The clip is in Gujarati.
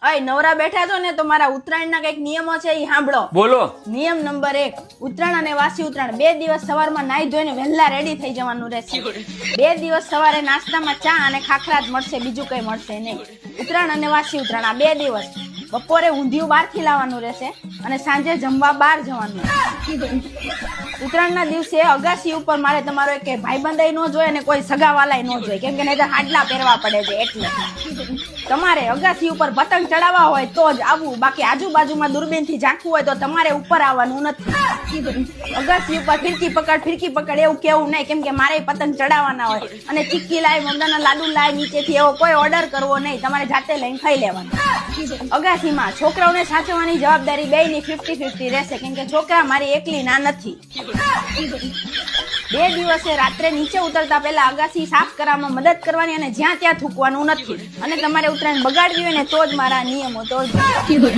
અય નવરા બેઠા છો ને તો મારા ઉત્તરાયણના કઈક નિયમો છે ઈ સાંભળો. બોલો. નિયમ નંબર 1, ઉત્તરાયણ અને વાસી ઉત્તરાયણ 2 દિવસ સવારમાં નાઈ ધોઈને વહેલા રેડી થઈ જવાનું રહેશે. 2 દિવસ સવારે નાસ્તામાં ચા અને ખાખરા જ મળશે, બીજું કઈ મળશે નહીં. ઉત્તરાયણ અને વાસી ઉત્તરાયણ આ 2 દિવસ. બપોરે ઊંધિયું બહારથી લાવવાનું રહેશે અને સાંજે જમવા બહાર જવાનું. ઉત્તરાયણના દિવસે અગાસી ઉપર મારે તમારો એક ભાઈબંધાઈ ન જોઈએ અને કોઈ સગાવાલાય ન જોઈએ, કેમ કે નહીંતર હાડલા પહેરવા પડે છે. એટલે તમારે અગાસી ઉપર પતંગ ચડાવવા હોય તો જ આવવું, બાકી આજુબાજુમાં દૂરબીનથી ઝાંકવું હોય તો તમારે ઉપર આવવાનું નથી. અગાસી ઉપર ફિરકી પકડ એવું કેવું નહીં, કેમ કે મારે પતંગ ચડાવવાના હોય. અને ચીક્કી લાય, મમદાના લાડુ લાય નીચેથી એવો કોઈ ઓર્ડર કરવો નહીં, તમારે જાતે લઈને ખાઈ લેવાનું. અગાસીમાં છોકરાઓને સાચવવાની જવાબદારી બેયની 50-50 રહેશે, કેમ કે છોકરા મારી એકલી ના નથી. 2 દિવસે રાત્રે નીચે ઉતરતા પહેલા અગાસી સાફ કરવામાં મદદ કરવાની અને જ્યાં ત્યાં થૂકવાનું નથી. અને તમારે ઉત્તરાયણ બગાડવી હોય ને તો જ મારા નિયમો તોડજો.